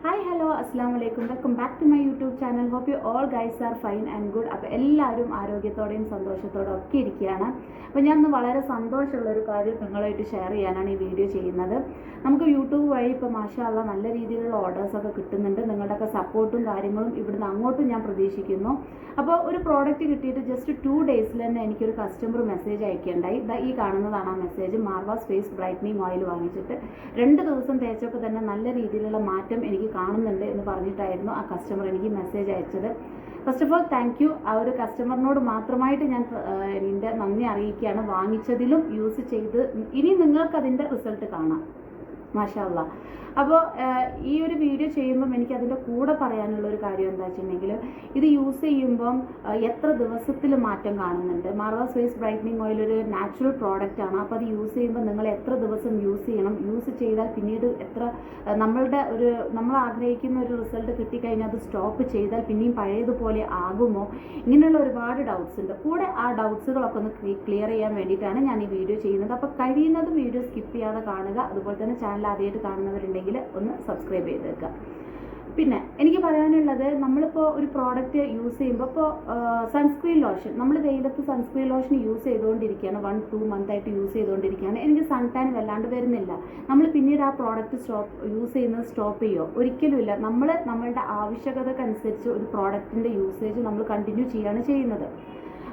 Hi hello അസ്സാം വലൈക്കും welcome back to my YouTube channel. Hope you all guys are fine and good. അപ്പോൾ എല്ലാവരും ആരോഗ്യത്തോടെയും സന്തോഷത്തോടെ ഒക്കെ ഇരിക്കുകയാണ്. അപ്പോൾ ഞാൻ ഇന്ന് വളരെ സന്തോഷമുള്ളൊരു കാര്യം നിങ്ങളായിട്ട് ഷെയർ ചെയ്യാനാണ് ഈ വീഡിയോ ചെയ്യുന്നത്. നമുക്ക് യൂട്യൂബ് വഴി ഇപ്പോൾ മാഷാ അല്ലാ നല്ല രീതിയിലുള്ള ഓർഡേഴ്സൊക്കെ കിട്ടുന്നുണ്ട്. നിങ്ങളുടെയൊക്കെ സപ്പോർട്ടും കാര്യങ്ങളും ഇവിടുന്ന് അങ്ങോട്ടും ഞാൻ പ്രതീക്ഷിക്കുന്നു. അപ്പോൾ ഒരു പ്രോഡക്റ്റ് കിട്ടിയിട്ട് ജസ്റ്റ് 2 ഡേയ്സിൽ തന്നെ എനിക്കൊരു കസ്റ്റമർ മെസ്സേജ് അയക്കുകയുണ്ടായി. ഈ കാണുന്നതാണ് ആ മെസ്സേജ്. മാർവാസ് ഫേസ് ബ്രൈറ്റനിങ് ഓയിൽ വാങ്ങിച്ചിട്ട് 2 ദിവസം തേച്ചപ്പോൾ തന്നെ നല്ല രീതിയിലുള്ള മാറ്റം എനിക്ക് കാണുന്നുണ്ട് എന്ന് പറഞ്ഞിട്ടായിരുന്നു ആ കസ്റ്റമർ എനിക്ക് മെസ്സേജ് അയച്ചത്. First of all thank you. ആ ഒരു കസ്റ്റമറിനോട് മാത്രമായിട്ട് ഞാൻ എൻ്റെ നന്ദി അറിയിക്കുകയാണ്. വാങ്ങിച്ചതിലും യൂസ് ചെയ്ത് ഇനി നിങ്ങൾക്കതിൻ്റെ റിസൾട്ട് കാണാം. മാഷാ അല്ലാ. അപ്പോൾ ഈ ഒരു വീഡിയോ ചെയ്യുമ്പം എനിക്ക് അതിൻ്റെ കൂടെ പറയാനുള്ള ഒരു കാര്യം എന്താ വെച്ചിട്ടുണ്ടെങ്കിൽ, ഇത് യൂസ് ചെയ്യുമ്പം എത്ര ദിവസത്തിൽ മാറ്റം കാണുന്നുണ്ട്. മാർവാസ് ഫേസ് ബ്രൈറ്റനിങ് ഓയിൽ ഒരു നാച്ചുറൽ പ്രോഡക്റ്റ് ആണ്. അപ്പോൾ അത് യൂസ് ചെയ്യുമ്പോൾ നിങ്ങൾ എത്ര ദിവസം യൂസ് ചെയ്യണം, യൂസ് ചെയ്താൽ പിന്നീട് എത്ര നമ്മൾ ആഗ്രഹിക്കുന്ന ഒരു റിസൾട്ട് കിട്ടിക്കഴിഞ്ഞാൽ അത് സ്റ്റോപ്പ് ചെയ്താൽ പിന്നെയും പഴയതുപോലെ ആകുമോ, ഇങ്ങനെയുള്ള ഒരുപാട് ഡൗട്ട്സ് ഉണ്ട്. കൂടെ ആ ഡൗട്ട്സുകളൊക്കെ ഒന്ന് ക്ലിയർ ചെയ്യാൻ വേണ്ടിയിട്ടാണ് ഞാൻ ഈ വീഡിയോ ചെയ്യുന്നത്. അപ്പോൾ കഴിയുന്നതും വീഡിയോ സ്കിപ്പ് ചെയ്യാതെ കാണുക. അതുപോലെ തന്നെ ചാനൽ ആദ്യമായിട്ട് കാണുന്നവരുണ്ടെങ്കിൽ ഒന്ന് സബ്സ്ക്രൈബ് ചെയ്ത് വെക്കുക. പിന്നെ എനിക്ക് പറയാനുള്ളത്, നമ്മളിപ്പോൾ ഒരു പ്രോഡക്റ്റ് യൂസ് ചെയ്യുമ്പോൾ ഇപ്പോൾ സൺസ്ക്രീൻ ലോഷൻ, നമ്മൾ വെയിലത്ത് സൺസ്ക്രീൻ ലോഷൻ യൂസ് ചെയ്തുകൊണ്ടിരിക്കുകയാണ്, 1-2 മന്തായിട്ട് യൂസ് ചെയ്തുകൊണ്ടിരിക്കുകയാണ്. എനിക്ക് സൺ ടാൻ വല്ലാണ്ട് വരുന്നില്ല. നമ്മൾ പിന്നീട് ആ പ്രോഡക്റ്റ് യൂസ് ചെയ്യുന്നത് സ്റ്റോപ്പ് ചെയ്യുമോ? ഒരിക്കലുമില്ല. നമ്മളുടെ ആവശ്യകതക്കനുസരിച്ച് ഒരു പ്രോഡക്റ്റിൻ്റെ യൂസേജ് നമ്മൾ കണ്ടിന്യൂ ചെയ്യുകയാണ് ചെയ്യുന്നത്.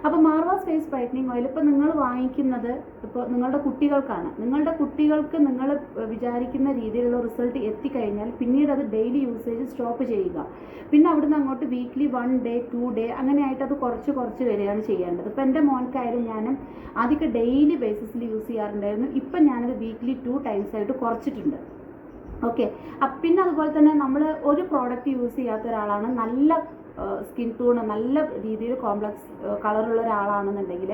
അപ്പോൾ മാർവാസ് ഫേസ് ബ്രൈറ്റനിങ് ഓയിൽ ഇപ്പോൾ നിങ്ങൾ വാങ്ങിക്കുന്നത് ഇപ്പോൾ നിങ്ങളുടെ കുട്ടികൾക്കാണ്. നിങ്ങളുടെ കുട്ടികൾക്ക് നിങ്ങൾ വിചാരിക്കുന്ന രീതിയിലുള്ള റിസൾട്ട് എത്തിക്കഴിഞ്ഞാൽ പിന്നീട് അത് ഡെയിലി യൂസേജ് സ്റ്റോപ്പ് ചെയ്യുക. പിന്നെ അവിടുന്ന് അങ്ങോട്ട് വീക്ക്ലി 1 ഡേ 2 ഡേ അങ്ങനെയായിട്ട് അത് കുറച്ച് വരികയാണ് ചെയ്യേണ്ടത്. ഇപ്പോൾ എൻ്റെ മോൻക്കായാലും ഞാൻ ആദ്യമൊക്കെ ഡെയിലി ബേസിസിൽ യൂസ് ചെയ്യാറുണ്ടായിരുന്നു. ഇപ്പം ഞാനത് വീക്ക്ലി 2 ടൈംസ് ആയിട്ട് കുറച്ചിട്ടുണ്ട്. ഓക്കെ. പിന്നെ അതുപോലെ തന്നെ നമ്മൾ ഒരു പ്രോഡക്റ്റ് യൂസ് ചെയ്യാത്ത ഒരാളാണ്, നല്ല സ്കിൻ ടോണ് നല്ല രീതിയിൽ കോംപ്ലക്സ് കളറുള്ള ഒരാളാണെന്നുണ്ടെങ്കിൽ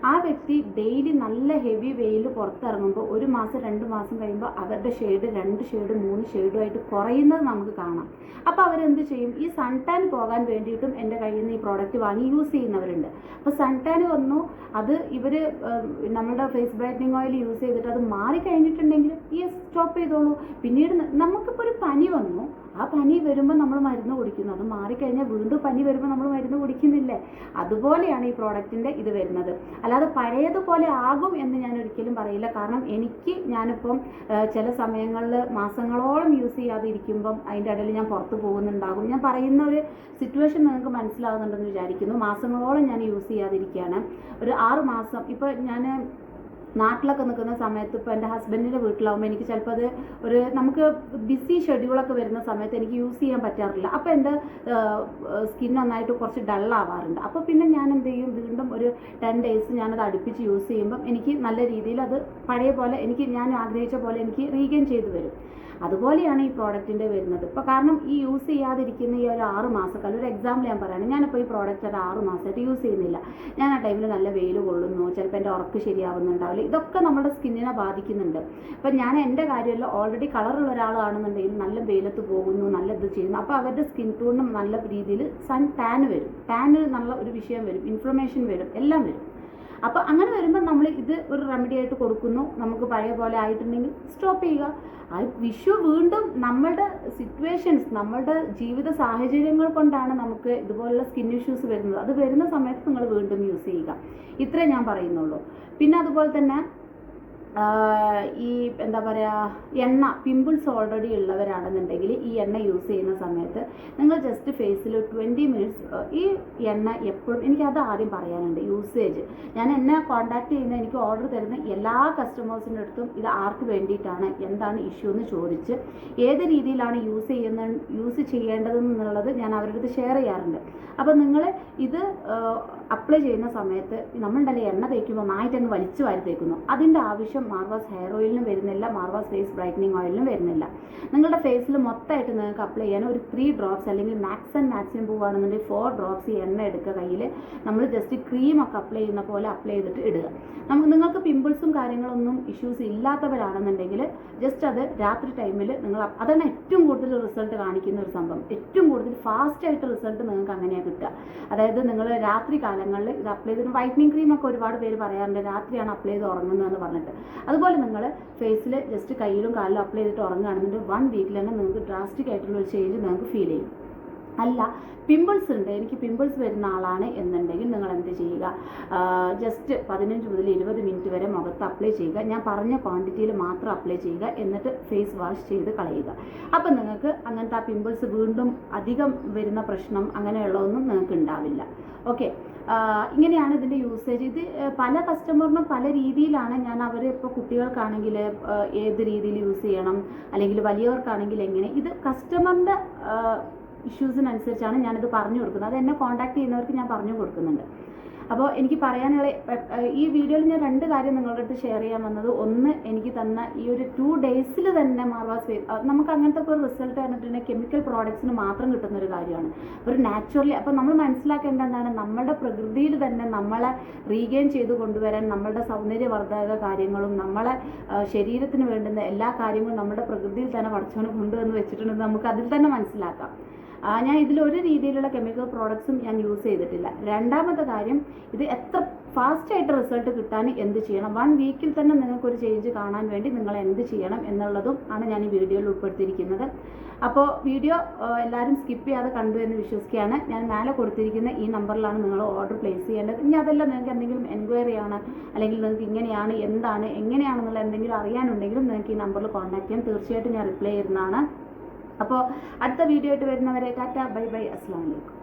ആ വ്യക്തി ഡെയിലി നല്ല ഹെവി വെയിൽ പുറത്തിറങ്ങുമ്പോൾ 1 മാസം 2 മാസം കഴിയുമ്പോൾ അവരുടെ ഷെയ്ഡ് 2 ഷെയ്ഡ് 3 ഷെയ്ഡുമായിട്ട് കുറയുന്നത് നമുക്ക് കാണാം. അപ്പോൾ അവരെന്ത് ചെയ്യും? ഈ സൺ ടാൻ പോകാൻ വേണ്ടിയിട്ടും എൻ്റെ കയ്യിൽ നിന്ന് ഈ പ്രോഡക്റ്റ് വാങ്ങി യൂസ് ചെയ്യുന്നവരുണ്ട്. അപ്പോൾ സൺ ടാൻ വന്നു, അത് ഇവർ നമ്മുടെ ഫേസ് ബ്രൈറ്റനിങ് ഓയിൽ യൂസ് ചെയ്തിട്ട് അത് മാറിക്കഴിഞ്ഞിട്ടുണ്ടെങ്കിൽ ഈ സ്റ്റോപ്പ് ചെയ്തോളൂ. പിന്നീട് നമുക്കിപ്പോൾ ഒരു പനി വന്നു, ആ പനി വരുമ്പോൾ നമ്മൾ മരുന്ന് കുടിക്കുന്നു, അത് മാറിക്കഴിഞ്ഞാൽ വീണ്ടും പനി വരുമ്പോൾ നമ്മൾ മരുന്ന് കുടിക്കുന്നില്ലേ? അതുപോലെയാണ് ഈ പ്രോഡക്റ്റിൻ്റെ ഇത് വരുന്നത്. അല്ലാതെ പഴയതുപോലെ ആകും എന്ന് ഞാൻ ഒരിക്കലും പറയില്ല. കാരണം ഞാനിപ്പം ചില സമയങ്ങളിൽ മാസങ്ങളോളം യൂസ് ചെയ്യാതെ ഇരിക്കുമ്പം അതിൻ്റെ ഇടയിൽ ഞാൻ പുറത്ത് പോകുന്നുണ്ടാകും. ഞാൻ പറയുന്ന ഒരു സിറ്റുവേഷൻ നിങ്ങൾക്ക് മനസ്സിലാകുന്നുണ്ടെന്ന് വിചാരിക്കുന്നു. മാസങ്ങളോളം ഞാൻ യൂസ് ചെയ്യാതിരിക്കുകയാണ്. ഒരു 6 മാസം. ഇപ്പോൾ ഞാൻ നാട്ടിലൊക്കെ നിൽക്കുന്ന സമയത്ത് ഇപ്പോൾ എൻ്റെ ഹസ്ബൻഡിൻ്റെ വീട്ടിലാവുമ്പോൾ എനിക്ക് ചിലപ്പോൾ അത് നമുക്ക് ബിസി ഷെഡ്യൂളൊക്കെ വരുന്ന സമയത്ത് എനിക്ക് യൂസ് ചെയ്യാൻ പറ്റാറില്ല. അപ്പോൾ എൻ്റെ സ്കിൻ നന്നായിട്ട് കുറച്ച് ഡള്ളാവാറുണ്ട്. അപ്പോൾ പിന്നെ ഞാൻ എന്ത് ചെയ്യും, വീണ്ടും ഒരു 10 ഡേയ്സ് ഞാനത് അടുപ്പിച്ച് യൂസ് ചെയ്യുമ്പം എനിക്ക് നല്ല രീതിയിൽ അത് പഴയ പോലെ ഞാൻ ആഗ്രഹിച്ച പോലെ എനിക്ക് റീഗെയിൻ ചെയ്ത് വരും. അതുപോലെയാണ് ഈ പ്രോഡക്റ്റിൻ്റെ വരുന്നത്. ഇപ്പോൾ കാരണം ഈ യൂസ് ചെയ്യാതിരിക്കുന്ന ഈ ഒരു 6 മാസക്കാലം, ഒരു എക്സാമ്പിൾ ഞാൻ പറയുകയാണ്. ഞാനിപ്പോൾ ഈ പ്രോഡക്റ്റ് ഒരു 6 മാസമായിട്ട് യൂസ് ചെയ്യുന്നില്ല. ഞാൻ ആ ടൈമിൽ നല്ല വെയിൽ കൊള്ളുന്നു, ചിലപ്പോൾ എൻ്റെ ഉറക്ക് ശരിയാവുന്നുണ്ടാവില്ല. ഇതൊക്കെ നമ്മുടെ സ്കിന്നിനെ ബാധിക്കുന്നുണ്ട്. അപ്പം ഞാൻ എൻ്റെ കാര്യമല്ല, ഓൾറെഡി കളറുള്ള ഒരാളാണെന്നുണ്ടെങ്കിൽ നല്ല വെയിലത്ത് പോകുന്നു, നല്ല ഇത് ചെയ്യുന്നു. അപ്പോൾ അവരുടെ സ്കിൻ ടോണിനും നല്ല രീതിയിൽ സൺ ടാൻ വരും, നല്ല ഒരു വിഷയം വരും, ഇൻഫ്ലമേഷൻ വരും, എല്ലാം വരും. അപ്പോൾ അങ്ങനെ വരുമ്പോൾ നമ്മൾ ഇത് ഒരു റെമഡി ആയിട്ട് കൊടുക്കുന്നു. നമുക്ക് പഴയ പോലെ ആയിട്ടുണ്ടെങ്കിൽ സ്റ്റോപ്പ് ചെയ്യുക. ആ വിഷു വീണ്ടും നമ്മളുടെ സിറ്റുവേഷൻസ്, നമ്മളുടെ ജീവിത സാഹചര്യങ്ങൾ കൊണ്ടാണ് നമുക്ക് ഇതുപോലുള്ള സ്കിൻ ഇഷ്യൂസ് വരുന്നത്. അത് വരുന്ന സമയത്ത് നിങ്ങൾ വീണ്ടും യൂസ് ചെയ്യുക. ഇത്രേ ഞാൻ പറയുന്നുള്ളൂ. പിന്നെ അതുപോലെ തന്നെ ഈ എന്താ പറയുക, എണ്ണ പിമ്പിൾസ് ഓൾറെഡി ഉള്ളവരാണെന്നുണ്ടെങ്കിൽ ഈ എണ്ണ യൂസ് ചെയ്യുന്ന സമയത്ത് നിങ്ങൾ ജസ്റ്റ് ഫേസിൽ 20 മിനിറ്റ്സ് ഈ എണ്ണ എപ്പോഴും, എനിക്കത് ആദ്യം പറയാനുണ്ട്. യൂസേജ് ഞാൻ എന്നെ കോൺടാക്ട് ചെയ്യുന്ന, എനിക്ക് ഓർഡർ തരുന്ന എല്ലാ കസ്റ്റമേഴ്സിൻ്റെ അടുത്തും ഇത് ആർക്ക് വേണ്ടിയിട്ടാണ്, എന്താണ് ഇഷ്യൂ എന്ന് ചോദിച്ച് ഏത് രീതിയിലാണ് യൂസ് ചെയ്യേണ്ടതെന്നുള്ളത് ഞാൻ അവരുടെ അടുത്ത് ഷെയർ ചെയ്യാറുണ്ട്. അപ്പോൾ നിങ്ങൾ ഇത് അപ്ലൈ ചെയ്യുന്ന സമയത്ത് നമ്മളുടെ എണ്ണ തേക്കുമ്പോൾ നന്നായിട്ട് അങ്ങ് വലിച്ചു വാരി തേക്കുന്നു. അതിൻ്റെ ആവശ്യം മാർവാസ് ഹെയർ ഓയിലിനും വരുന്നില്ല, മാർവാസ് ഫേസ് ബ്രൈറ്റനിങ് ഓയിലിനും വരുന്നില്ല. നിങ്ങളുടെ ഫേസിൽ മൊത്തമായിട്ട് നിങ്ങൾക്ക് അപ്ലൈ ചെയ്യാൻ ഒരു 3 ഡ്രോപ്സ് അല്ലെങ്കിൽ മാക്സിമം പോവുകയാണെന്നുണ്ടെങ്കിൽ 4 ഡ്രോപ്സ് എണ്ണ എടുക്കുക കയ്യിൽ. നമ്മൾ ജസ്റ്റ് ക്രീമൊക്കെ അപ്ലൈ ചെയ്യുന്ന പോലെ അപ്ലൈ ചെയ്തിട്ട് ഇടുക. നിങ്ങൾക്ക് പിമ്പിൾസും കാര്യങ്ങളൊന്നും ഇഷ്യൂസ് ഇല്ലാത്തവരാണെന്നുണ്ടെങ്കിൽ ജസ്റ്റ് അത് രാത്രി ടൈമിൽ അതാണ് ഏറ്റവും കൂടുതൽ റിസൾട്ട് കാണിക്കുന്ന ഒരു സംഭവം. ഏറ്റവും കൂടുതൽ ഫാസ്റ്റായിട്ട് റിസൾട്ട് നിങ്ങൾക്ക് അങ്ങനെയാണ് കിട്ടുക. അതായത് നിങ്ങൾ രാത്രി കാലം കാലങ്ങളിൽ ഇത് അപ്ലൈ ചെയ്തിട്ട് വൈറ്റനിങ് ക്രീമൊക്കെ ഒരുപാട് പേര് പറയാറുണ്ട് രാത്രിയാണ് അപ്ലൈ ചെയ്ത് ഉറങ്ങുന്നതെന്ന് പറഞ്ഞിട്ട്. അതുപോലെ നിങ്ങൾ ഫേസിൽ ജസ്റ്റ് കയ്യിലും കാലിലും അപ്ലൈ ചെയ്തിട്ട് ഉറങ്ങുകയാണെന്നുണ്ടെങ്കിൽ 1 വീക്കിൽ തന്നെ നിങ്ങൾക്ക് ഡ്രാസ്റ്റിക് ആയിട്ടുള്ള ഒരു ചേഞ്ച് നിങ്ങൾക്ക് ഫീൽ ചെയ്യും. അല്ല, പിമ്പിൾസ് ഉണ്ട്, എനിക്ക് പിമ്പിൾസ് വരുന്ന ആളാണ് എന്നുണ്ടെങ്കിൽ നിങ്ങൾ എന്ത് ചെയ്യുക, ജസ്റ്റ് 15 മുതൽ 20 മിനിറ്റ് വരെ മുഖത്ത് അപ്ലൈ ചെയ്യുക. ഞാൻ പറഞ്ഞ ക്വാണ്ടിറ്റിയിൽ മാത്രം അപ്ലൈ ചെയ്യുക, എന്നിട്ട് ഫേസ് വാഷ് ചെയ്ത് കളയുക. അപ്പം നിങ്ങൾക്ക് അങ്ങനത്തെ ആ പിമ്പിൾസ് വീണ്ടും അധികം വരുന്ന പ്രശ്നം അങ്ങനെയുള്ളതൊന്നും നിങ്ങൾക്ക് ഉണ്ടാവില്ല. ഓക്കെ, ഇങ്ങനെയാണ് ഇതിൻ്റെ യൂസേജ്. ഇത് പല കസ്റ്റമറിനും പല രീതിയിലാണ്. ഞാൻ അവർ ഇപ്പോൾ കുട്ടികൾക്കാണെങ്കിൽ ഏത് രീതിയിൽ യൂസ് ചെയ്യണം, അല്ലെങ്കിൽ വലിയവർക്കാണെങ്കിൽ എങ്ങനെ, ഇത് കസ്റ്റമറിൻ്റെ ഇഷ്യൂസിനനുസരിച്ചാണ് ഞാനിത് പറഞ്ഞു കൊടുക്കുന്നത്. അത് എന്നെ കോൺടാക്ട് ചെയ്യുന്നവർക്ക് ഞാൻ പറഞ്ഞു കൊടുക്കുന്നുണ്ട്. അപ്പോൾ എനിക്ക് പറയാനുള്ള ഈ വീഡിയോയിൽ ഞാൻ 2 കാര്യം നിങ്ങളുടെ അടുത്ത് ഷെയർ ചെയ്യാൻ വന്നത്, ഒന്ന്, എനിക്ക് തന്ന ഈ ഒരു 2 ഡേയ്സിൽ തന്നെ മാർവാസ് ഫേസ്, നമുക്ക് അങ്ങനത്തെ ഒരു റിസൾട്ട് പറഞ്ഞിട്ടുണ്ടെങ്കിൽ കെമിക്കൽ പ്രോഡക്ട്സിന് മാത്രം കിട്ടുന്ന ഒരു കാര്യമാണ്. ഒരു നാച്ചുറലി, അപ്പോൾ നമ്മൾ മനസ്സിലാക്കേണ്ട എന്താണ്, നമ്മുടെ പ്രകൃതിയിൽ തന്നെ നമ്മളെ റീഗെയിൻ ചെയ്ത് കൊണ്ടുവരാൻ നമ്മളുടെ സൗന്ദര്യവർദ്ധക കാര്യങ്ങളും നമ്മളെ ശരീരത്തിന് വേണ്ടുന്ന എല്ലാ കാര്യങ്ങളും നമ്മുടെ പ്രകൃതിയിൽ തന്നെ പഠിച്ചുകൊണ്ട് കൊണ്ടുവന്ന് വെച്ചിട്ടുണ്ടെന്ന് നമുക്ക് അതിൽ തന്നെ മനസ്സിലാക്കാം. ഞാൻ ഇതിലൊരു രീതിയിലുള്ള കെമിക്കൽ പ്രോഡക്ട്സും ഞാൻ യൂസ് ചെയ്തിട്ടില്ല. രണ്ടാമത്തെ കാര്യം, ഇത് എത്ര ഫാസ്റ്റായിട്ട് റിസൾട്ട് കിട്ടാൻ എന്ത് ചെയ്യണം, 1 വീക്കിൽ തന്നെ നിങ്ങൾക്കൊരു ചേഞ്ച് കാണാൻ വേണ്ടി നിങ്ങൾ എന്ത് ചെയ്യണം എന്നുള്ളതും ആണ് ഞാൻ ഈ വീഡിയോയിൽ ഉൾപ്പെടുത്തിയിരിക്കുന്നത്. അപ്പോൾ വീഡിയോ എല്ലാവരും സ്കിപ്പ് ചെയ്യാതെ കണ്ടു എന്ന് വിശ്വസിക്കുകയാണ്. ഞാൻ മേലെ കൊടുത്തിരിക്കുന്ന ഈ നമ്പറിലാണ് നിങ്ങൾ ഓർഡർ പ്ലേസ് ചെയ്യേണ്ടത്. ഇനി അതെല്ലാം നിങ്ങൾക്ക് എന്തെങ്കിലും എൻക്വയറി ആണ്, അല്ലെങ്കിൽ നിങ്ങൾക്ക് ഇങ്ങനെയാണ്, എന്താണ്, എങ്ങനെയാണെന്നുള്ള എന്തെങ്കിലും അറിയാനുണ്ടെങ്കിലും നിങ്ങൾക്ക് ഈ നമ്പറിൽ കോൺടാക്ട് ചെയ്യാം. തീർച്ചയായിട്ടും ഞാൻ റിപ്ലൈ ചെയ്യുന്നതാണ്. അപ്പോൾ അടുത്ത വീഡിയോ ആയിട്ട് വരുന്നവരെ ടാറ്റ, ബൈ ബൈ, അസ്സലാമു അലൈക്കും.